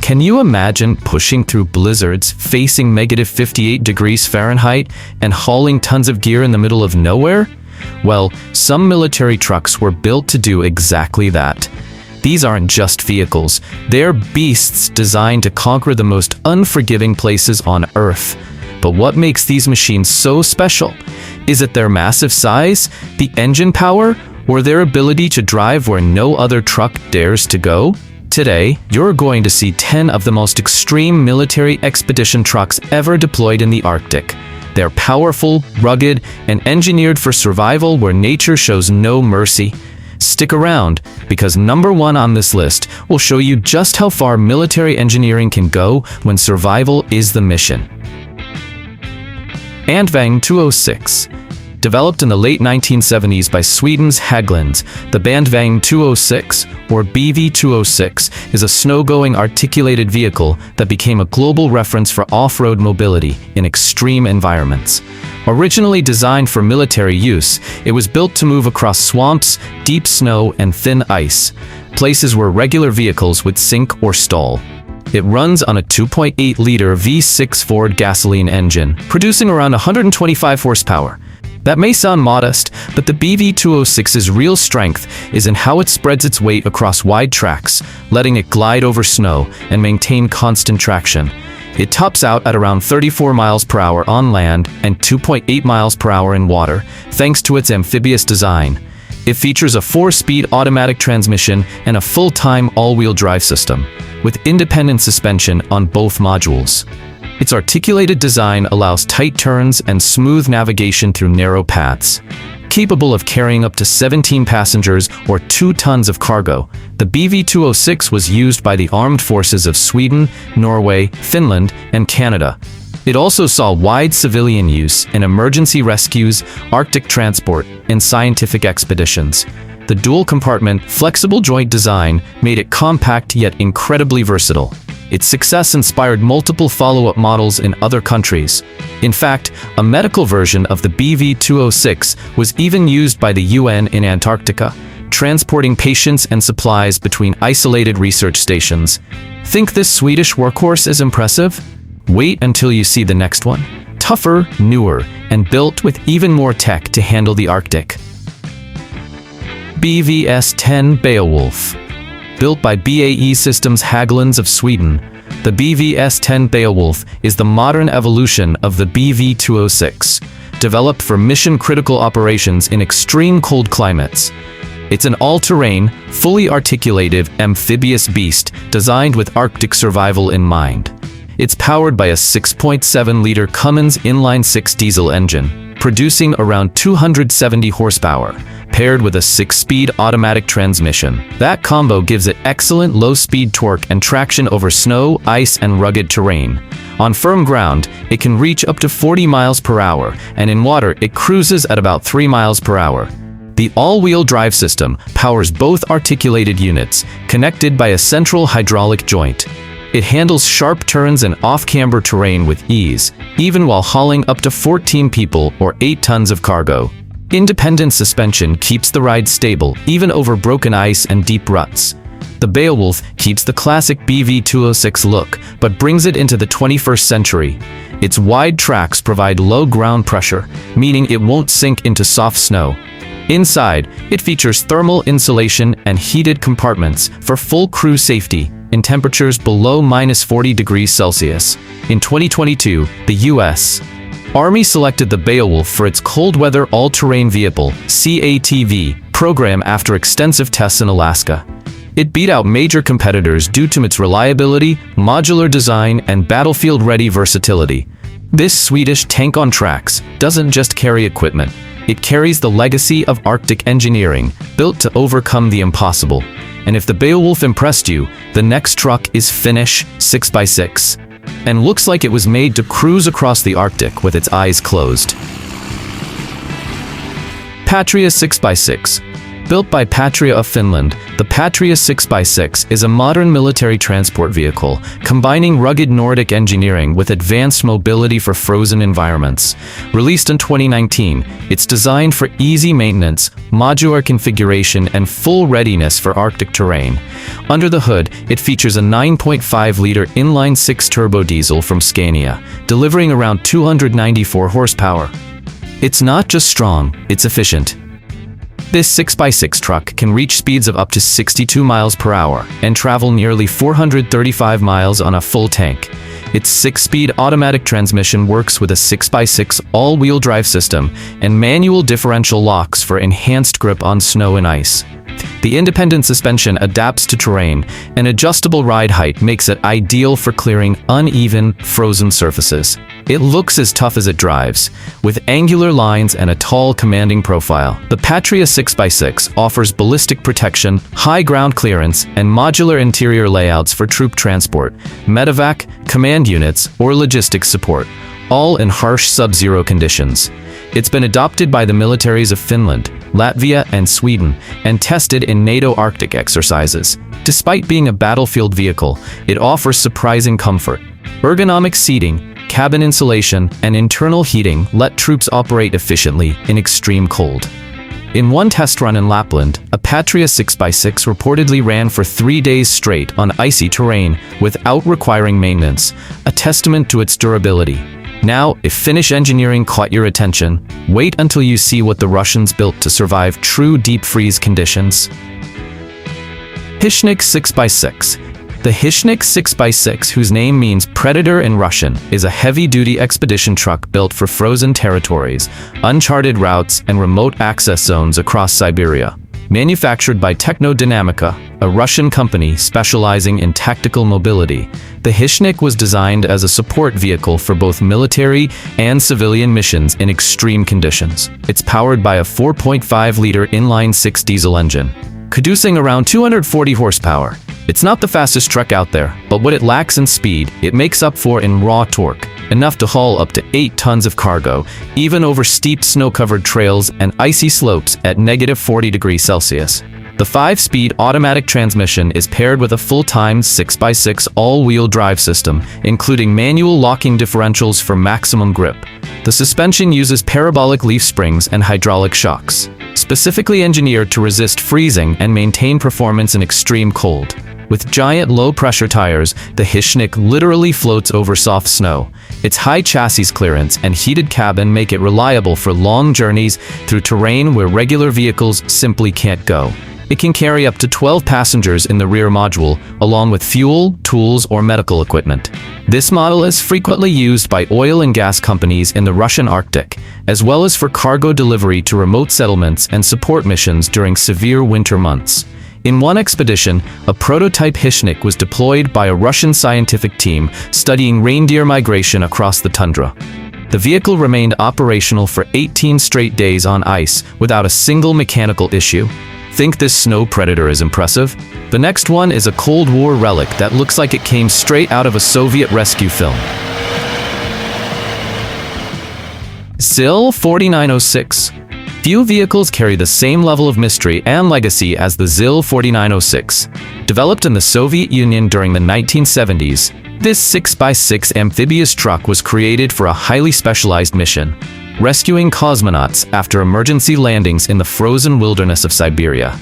Can you imagine pushing through blizzards, facing -58 degrees Fahrenheit, and hauling tons of gear in the middle of nowhere? Well, some military trucks were built to do exactly that. These aren't just vehicles, they're beasts designed to conquer the most unforgiving places on Earth. But what makes these machines so special? Is it their massive size, the engine power, or their ability to drive where no other truck dares to go? Today, you're going to see 10 of the most extreme military expedition trucks ever deployed in the Arctic. They're powerful, rugged, and engineered for survival where nature shows no mercy. Stick around, because number 1 on this list will show you just how far military engineering can go when survival is the mission. Bandvang 206. Developed in the late 1970s by Sweden's Hägglunds, the Bandvang 206, or BV206, is a snow-going articulated vehicle that became a global reference for off-road mobility in extreme environments. Originally designed for military use, it was built to move across swamps, deep snow, and thin ice, places where regular vehicles would sink or stall. It runs on a 2.8-liter V6 Ford gasoline engine, producing around 125 horsepower. That may sound modest, but the BV206's real strength is in how it spreads its weight across wide tracks, letting it glide over snow and maintain constant traction. It tops out at around 34 miles per hour on land and 2.8 miles per hour in water, thanks to its amphibious design. It features a 4-speed automatic transmission and a full-time all-wheel drive system, with independent suspension on both modules. Its articulated design allows tight turns and smooth navigation through narrow paths. Capable of carrying up to 17 passengers or 2 tons of cargo, the BV206 was used by the armed forces of Sweden, Norway, Finland, and Canada. It also saw wide civilian use in emergency rescues, Arctic transport, and scientific expeditions. The dual-compartment, flexible joint design made it compact yet incredibly versatile. Its success inspired multiple follow-up models in other countries. In fact, a medical version of the BV206 was even used by the UN in Antarctica, transporting patients and supplies between isolated research stations. Think this Swedish workhorse is impressive? Wait until you see the next one. Tougher, newer, and built with even more tech to handle the Arctic. BVS10 Beowulf. Built by BAE Systems Hägglunds of Sweden, the BVS10 Beowulf is the modern evolution of the BV206, developed for mission-critical operations in extreme cold climates. It's an all-terrain, fully articulated, amphibious beast designed with Arctic survival in mind. It's powered by a 6.7-liter Cummins inline-6 diesel engine, producing around 270 horsepower, paired with a 6-speed automatic transmission. That combo gives it excellent low-speed torque and traction over snow, ice, and rugged terrain. On firm ground, it can reach up to 40 miles per hour, and in water, it cruises at about 3 miles per hour. The all-wheel drive system powers both articulated units, connected by a central hydraulic joint. It handles sharp turns and off-camber terrain with ease, even while hauling up to 14 people or 8 tons of cargo. Independent suspension keeps the ride stable, even over broken ice and deep ruts. The Beowulf keeps the classic BV206 look, but brings it into the 21st century. Its wide tracks provide low ground pressure, meaning it won't sink into soft snow. Inside, it features thermal insulation and heated compartments for full crew safety in temperatures below -40 degrees Celsius. In 2022, the U.S. Army selected the Beowulf for its cold weather all-terrain vehicle (CATV) program after extensive tests in Alaska. It beat out major competitors due to its reliability, modular design, and battlefield-ready versatility. This Swedish tank on tracks doesn't just carry equipment. It carries the legacy of Arctic engineering, built to overcome the impossible. And if the Beowulf impressed you, the next truck is Finnish 6x6. And looks like it was made to cruise across the Arctic with its eyes closed. Patria 6x6. Built by Patria of Finland, the Patria 6x6 is a modern military transport vehicle, combining rugged Nordic engineering with advanced mobility for frozen environments. Released in 2019, it's designed for easy maintenance, modular configuration, and full readiness for Arctic terrain. Under the hood, it features a 9.5-liter inline-six turbo diesel from Scania, delivering around 294 horsepower. It's not just strong, it's efficient. This 6x6 truck can reach speeds of up to 62 miles per hour and travel nearly 435 miles on a full tank. Its 6-speed automatic transmission works with a 6x6 all-wheel drive system and manual differential locks for enhanced grip on snow and ice. The independent suspension adapts to terrain, and adjustable ride height makes it ideal for clearing uneven, frozen surfaces. It looks as tough as it drives, with angular lines and a tall, commanding profile. The Patria 6x6 offers ballistic protection, high ground clearance, and modular interior layouts for troop transport, medevac, command units, or logistics support, all in harsh sub-zero conditions. It's been adopted by the militaries of Finland, Latvia, and Sweden, and tested in NATO Arctic exercises. Despite being a battlefield vehicle, it offers surprising comfort. Ergonomic seating, cabin insulation, and internal heating let troops operate efficiently in extreme cold. In one test run in Lapland, a Patria 6x6 reportedly ran for 3 days straight on icy terrain without requiring maintenance, a testament to its durability. Now, if Finnish engineering caught your attention, wait until you see what the Russians built to survive true deep freeze conditions. Hishnik 6x6. The Hishnik 6x6, whose name means predator in Russian, is a heavy-duty expedition truck built for frozen territories, uncharted routes, and remote access zones across Siberia. Manufactured by Technodynamica, a Russian company specializing in tactical mobility, the Hishnik was designed as a support vehicle for both military and civilian missions in extreme conditions. It's powered by a 4.5-liter inline-six diesel engine, producing around 240 horsepower. It's not the fastest truck out there, but what it lacks in speed, it makes up for in raw torque, enough to haul up to 8 tons of cargo, even over steep snow-covered trails and icy slopes at -40°C. The 5-speed automatic transmission is paired with a full-time 6x6 all-wheel drive system, including manual locking differentials for maximum grip. The suspension uses parabolic leaf springs and hydraulic shocks, specifically engineered to resist freezing and maintain performance in extreme cold. With giant low-pressure tires, the Hishnik literally floats over soft snow. Its high chassis clearance and heated cabin make it reliable for long journeys through terrain where regular vehicles simply can't go. It can carry up to 12 passengers in the rear module, along with fuel, tools, or medical equipment. This model is frequently used by oil and gas companies in the Russian Arctic, as well as for cargo delivery to remote settlements and support missions during severe winter months. In one expedition, a prototype Hishnik was deployed by a Russian scientific team studying reindeer migration across the tundra. The vehicle remained operational for 18 straight days on ice without a single mechanical issue. Think this snow predator is impressive? The next one is a Cold War relic that looks like it came straight out of a Soviet rescue film. ZIL-4906. Few vehicles carry the same level of mystery and legacy as the ZIL-4906. Developed in the Soviet Union during the 1970s, this 6x6 amphibious truck was created for a highly specialized mission, rescuing cosmonauts after emergency landings in the frozen wilderness of Siberia.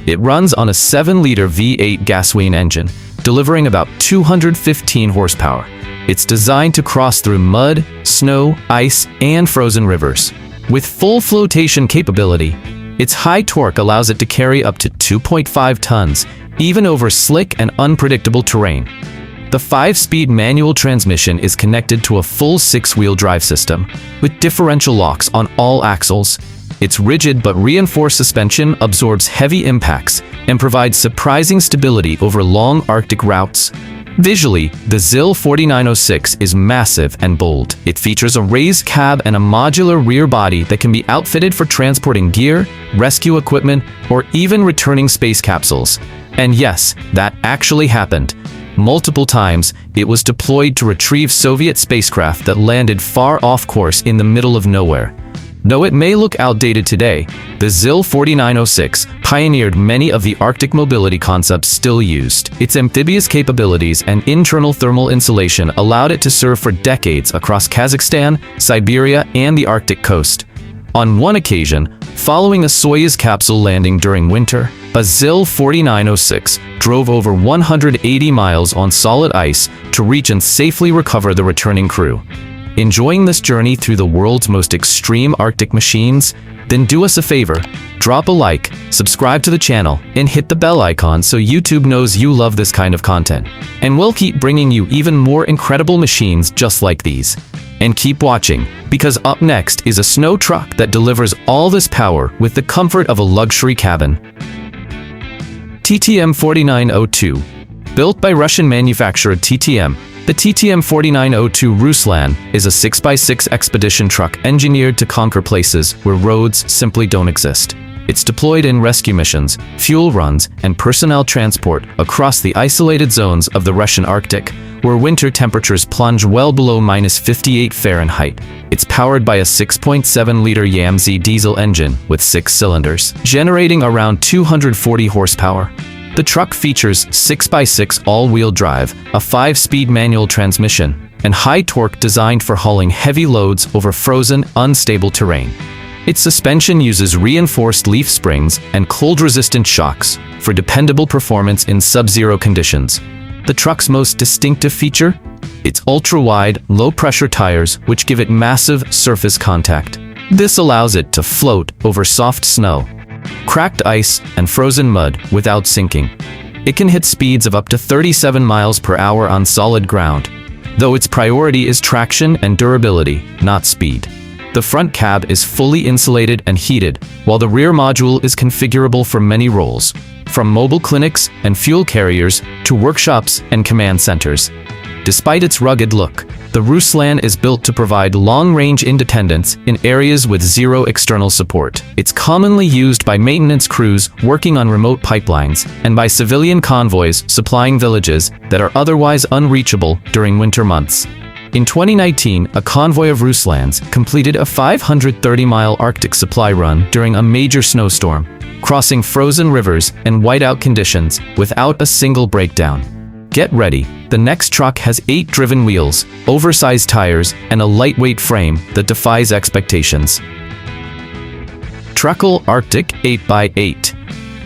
It runs on a 7-liter V8 gasoline engine, delivering about 215 horsepower. It's designed to cross through mud, snow, ice, and frozen rivers. With full flotation capability, its high torque allows it to carry up to 2.5 tons, even over slick and unpredictable terrain. The 5-speed manual transmission is connected to a full 6-wheel drive system, with differential locks on all axles. Its rigid but reinforced suspension absorbs heavy impacts and provides surprising stability over long Arctic routes. Visually, the ZIL-4906 is massive and bold. It features a raised cab and a modular rear body that can be outfitted for transporting gear, rescue equipment, or even returning space capsules. And yes, that actually happened. Multiple times, it was deployed to retrieve Soviet spacecraft that landed far off course in the middle of nowhere. Though it may look outdated today, the ZIL 4906 pioneered many of the Arctic mobility concepts still used. Its amphibious capabilities and internal thermal insulation allowed it to serve for decades across Kazakhstan, Siberia, and the Arctic coast. On one occasion, following a Soyuz capsule landing during winter, a ZIL 4906 drove over 180 miles on solid ice to reach and safely recover the returning crew. Enjoying this journey through the world's most extreme Arctic machines? Then do us a favor, drop a like, subscribe to the channel, and hit the bell icon so YouTube knows you love this kind of content. And we'll keep bringing you even more incredible machines just like these. And keep watching, because up next is a snow truck that delivers all this power with the comfort of a luxury cabin. TTM4902. Built by Russian manufacturer TTM, the TTM4902 Rouseland is a 6x6 expedition truck engineered to conquer places where roads simply don't exist. It's deployed in rescue missions, fuel runs, and personnel transport across the isolated zones of the Russian Arctic, where winter temperatures plunge well below -58 Fahrenheit. It's powered by a 6.7-liter YAMZ diesel engine with 6 cylinders, generating around 240 horsepower. The truck features 6x6 all-wheel drive, a 5-speed manual transmission, and high torque designed for hauling heavy loads over frozen, unstable terrain. Its suspension uses reinforced leaf springs and cold-resistant shocks for dependable performance in sub-zero conditions. The truck's most distinctive feature? Its ultra-wide, low-pressure tires, which give it massive surface contact. This allows it to float over soft snow, cracked ice, and frozen mud without sinking. It can hit speeds of up to 37 miles per hour on solid ground, though its priority is traction and durability, not speed. The front cab is fully insulated and heated, while the rear module is configurable for many roles, from mobile clinics and fuel carriers to workshops and command centers. Despite its rugged look, the Rouseland is built to provide long-range independence in areas with zero external support. It's commonly used by maintenance crews working on remote pipelines and by civilian convoys supplying villages that are otherwise unreachable during winter months. In 2019, a convoy of Rouselands completed a 530-mile Arctic supply run during a major snowstorm, crossing frozen rivers and whiteout conditions without a single breakdown. Get ready, the next truck has 8 driven wheels, oversized tires, and a lightweight frame that defies expectations. Tuckle Arctic 8x8.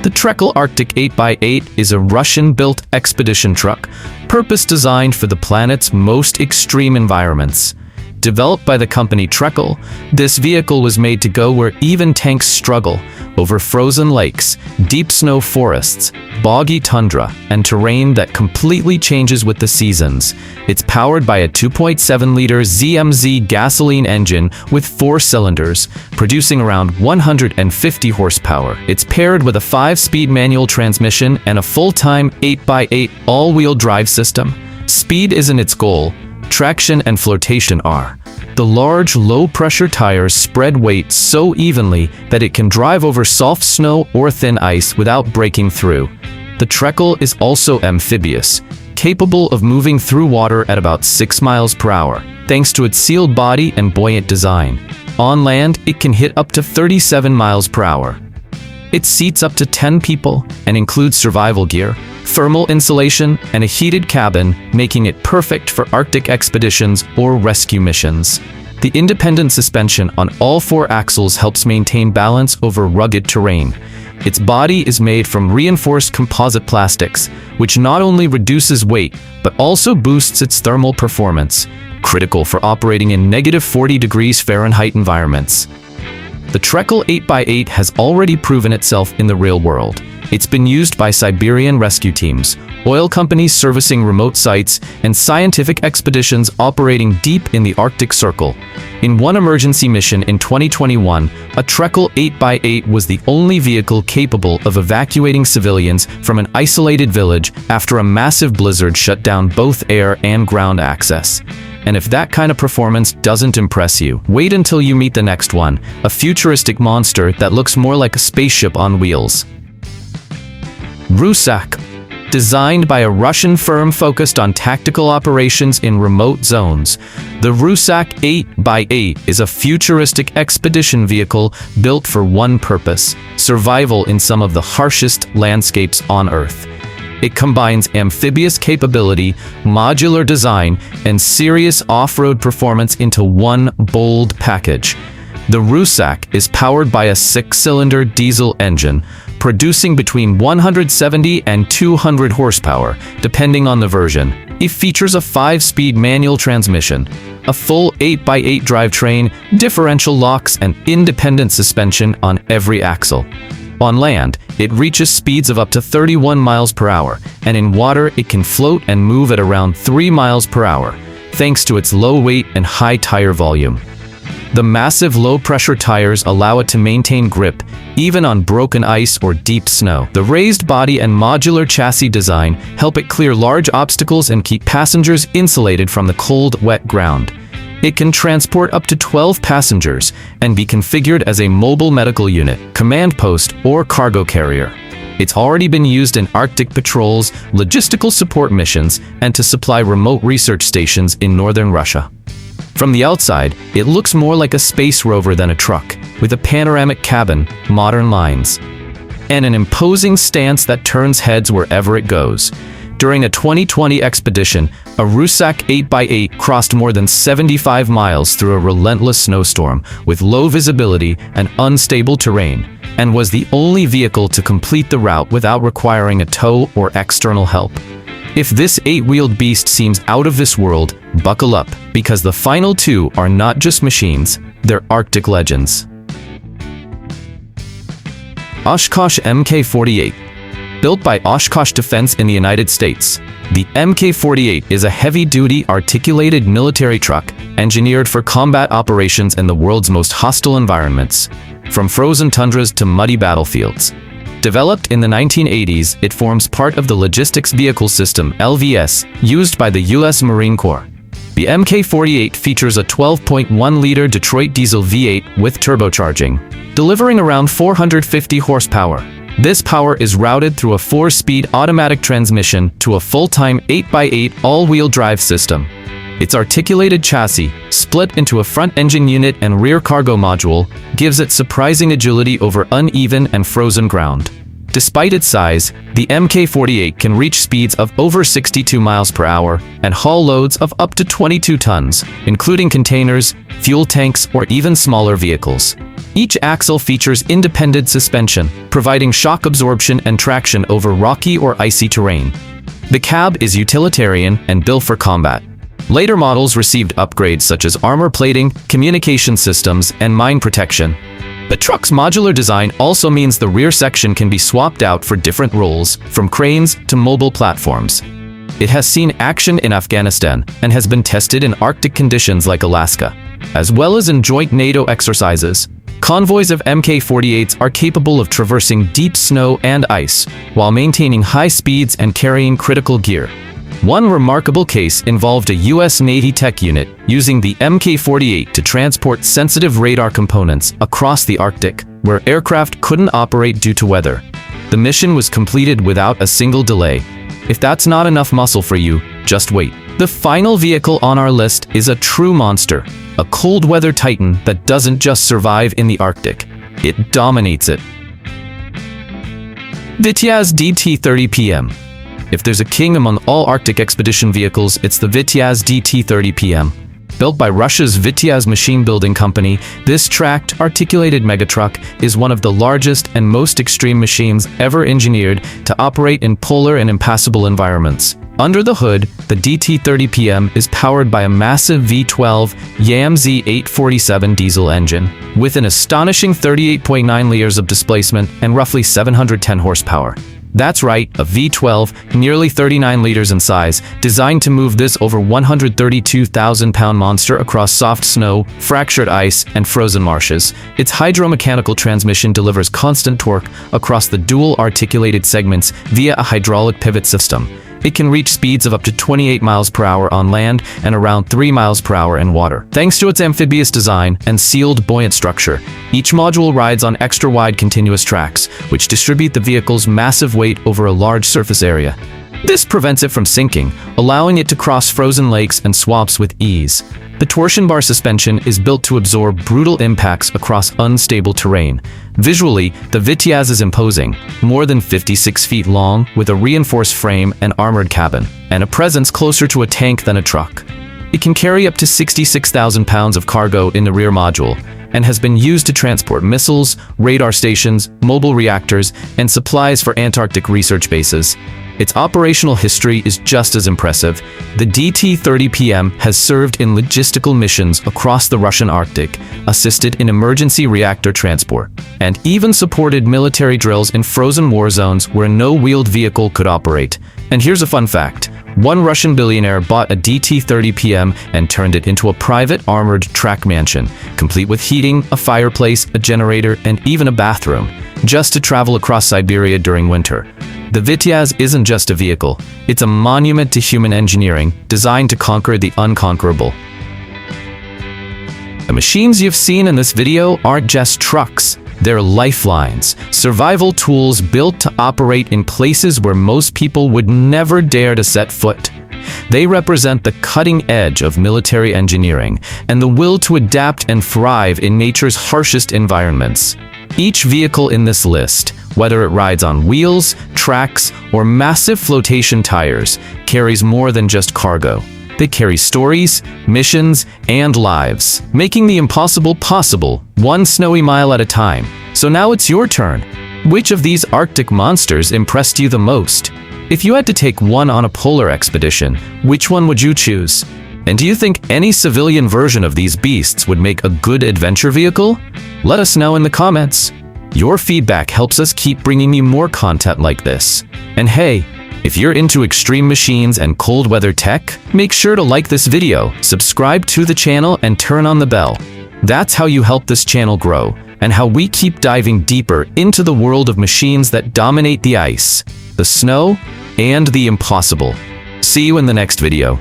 The Tuckle Arctic 8x8 is a Russian-built expedition truck, purpose-designed for the planet's most extreme environments. Developed by the company Tuckle, this vehicle was made to go where even tanks struggle, over frozen lakes, deep snow forests, boggy tundra, and terrain that completely changes with the seasons. It's powered by a 2.7-liter ZMZ gasoline engine with 4 cylinders, producing around 150 horsepower. It's paired with a 5-speed manual transmission and a full-time 8x8 all-wheel drive system. Speed isn't its goal, traction and flotation are. The large, low-pressure tires spread weight so evenly that it can drive over soft snow or thin ice without breaking through. The Tuckle is also amphibious, capable of moving through water at about 6 miles per hour, thanks to its sealed body and buoyant design. On land, it can hit up to 37 miles per hour. It seats up to 10 people and includes survival gear, thermal insulation, and a heated cabin, making it perfect for Arctic expeditions or rescue missions. The independent suspension on all 4 axles helps maintain balance over rugged terrain. Its body is made from reinforced composite plastics, which not only reduces weight, but also boosts its thermal performance, critical for operating in -40 degrees Fahrenheit environments. The Tuckle 8x8 has already proven itself in the real world. It's been used by Siberian rescue teams, oil companies servicing remote sites, and scientific expeditions operating deep in the Arctic Circle. In one emergency mission in 2021, a Tuckle 8x8 was the only vehicle capable of evacuating civilians from an isolated village after a massive blizzard shut down both air and ground access. And if that kind of performance doesn't impress you, wait until you meet the next one, a futuristic monster that looks more like a spaceship on wheels. Rousac. Designed by a Russian firm focused on tactical operations in remote zones, the Rousac 8x8 is a futuristic expedition vehicle built for one purpose: survival in some of the harshest landscapes on Earth. It combines amphibious capability, modular design, and serious off-road performance into one bold package. The Rousac is powered by a 6-cylinder diesel engine, producing between 170 and 200 horsepower, depending on the version. It features a 5-speed manual transmission, a full 8x8 drivetrain, differential locks, and independent suspension on every axle. On land, it reaches speeds of up to 31 miles per hour, and in water it can float and move at around 3 miles per hour, thanks to its low weight and high tire volume. The massive low-pressure tires allow it to maintain grip, even on broken ice or deep snow. The raised body and modular chassis design help it clear large obstacles and keep passengers insulated from the cold, wet ground. It can transport up to 12 passengers and be configured as a mobile medical unit, command post, or cargo carrier. It's already been used in Arctic patrols, logistical support missions, and to supply remote research stations in northern Russia. From the outside, it looks more like a space rover than a truck, with a panoramic cabin, modern lines, and an imposing stance that turns heads wherever it goes. During a 2020 expedition, a Rousac 8x8 crossed more than 75 miles through a relentless snowstorm with low visibility and unstable terrain, and was the only vehicle to complete the route without requiring a tow or external help. If this 8-wheeled beast seems out of this world, buckle up, because the final two are not just machines, they're Arctic legends. Oshkosh MK48. Built by Oshkosh Defense in the United States, the MK48 is a heavy-duty articulated military truck engineered for combat operations in the world's most hostile environments, from frozen tundras to muddy battlefields. Developed in the 1980s, it forms part of the Logistics Vehicle System (LVS) used by the U.S. Marine Corps. The MK48 features a 12.1-liter Detroit diesel V8 with turbocharging, delivering around 450 horsepower. This power is routed through a 4-speed automatic transmission to a full-time 8x8 all-wheel drive system. Its articulated chassis, split into a front engine unit and rear cargo module, gives it surprising agility over uneven and frozen ground. Despite its size, the MK48 can reach speeds of over 62 miles per hour and haul loads of up to 22 tons, including containers, fuel tanks, or even smaller vehicles. Each axle features independent suspension, providing shock absorption and traction over rocky or icy terrain. The cab is utilitarian and built for combat. Later models received upgrades such as armor plating, communication systems, and mine protection. The truck's modular design also means the rear section can be swapped out for different roles, from cranes to mobile platforms. It has seen action in Afghanistan and has been tested in Arctic conditions like Alaska, as well as in joint NATO exercises. Convoys of MK48s are capable of traversing deep snow and ice, while maintaining high speeds and carrying critical gear. One remarkable case involved a U.S. Navy tech unit using the MK48 to transport sensitive radar components across the Arctic, where aircraft couldn't operate due to weather. The mission was completed without a single delay. If that's not enough muscle for you, just wait. The final vehicle on our list is a true monster, a cold-weather titan that doesn't just survive in the Arctic, it dominates it. Vitas DT30PM. If there's a king among all Arctic expedition vehicles, it's the Vitas DT30PM. Built by Russia's Vitas machine building company, this tracked, articulated megatruck is one of the largest and most extreme machines ever engineered to operate in polar and impassable environments. Under the hood, the DT30PM is powered by a massive V12 YAMZ 847 diesel engine, with an astonishing 38.9 liters of displacement and roughly 710 horsepower. That's right, a V12, nearly 39 liters in size, designed to move this over 132,000-pound monster across soft snow, fractured ice, and frozen marshes. Its hydromechanical transmission delivers constant torque across the dual articulated segments via a hydraulic pivot system. It can reach speeds of up to 28 miles per hour on land and around 3 miles per hour in water. Thanks to its amphibious design and sealed buoyant structure, each module rides on extra-wide continuous tracks, which distribute the vehicle's massive weight over a large surface area. This prevents it from sinking, allowing it to cross frozen lakes and swamps with ease. The torsion bar suspension is built to absorb brutal impacts across unstable terrain. Visually, the Vitas is imposing, more than 56 feet long, with a reinforced frame and armored cabin, and a presence closer to a tank than a truck. It can carry up to 66,000 pounds of cargo in the rear module, and has been used to transport missiles, radar stations, mobile reactors, and supplies for Antarctic research bases. Its operational history is just as impressive. The DT30PM has served in logistical missions across the Russian Arctic, assisted in emergency reactor transport, and even supported military drills in frozen war zones where no wheeled vehicle could operate. And here's a fun fact. One Russian billionaire bought a DT30PM and turned it into a private armored track mansion, complete with heating, a fireplace, a generator, and even a bathroom, just to travel across Siberia during winter. The Vitas isn't just a vehicle, it's a monument to human engineering designed to conquer the unconquerable. The machines you've seen in this video aren't just trucks. They're lifelines, survival tools built to operate in places where most people would never dare to set foot. They represent the cutting edge of military engineering and the will to adapt and thrive in nature's harshest environments. Each vehicle in this list, whether it rides on wheels, tracks, or massive flotation tires, carries more than just cargo. They carry stories, missions, and lives, making the impossible possible, one snowy mile at a time. So now it's your turn. Which of these Arctic monsters impressed you the most? If you had to take one on a polar expedition, which one would you choose? And do you think any civilian version of these beasts would make a good adventure vehicle? Let us know in the comments. Your feedback helps us keep bringing you more content like this. And hey, if you're into extreme machines and cold weather tech, make sure to like this video, subscribe to the channel, and turn on the bell. That's how you help this channel grow, and how we keep diving deeper into the world of machines that dominate the ice, the snow, and the impossible. See you in the next video.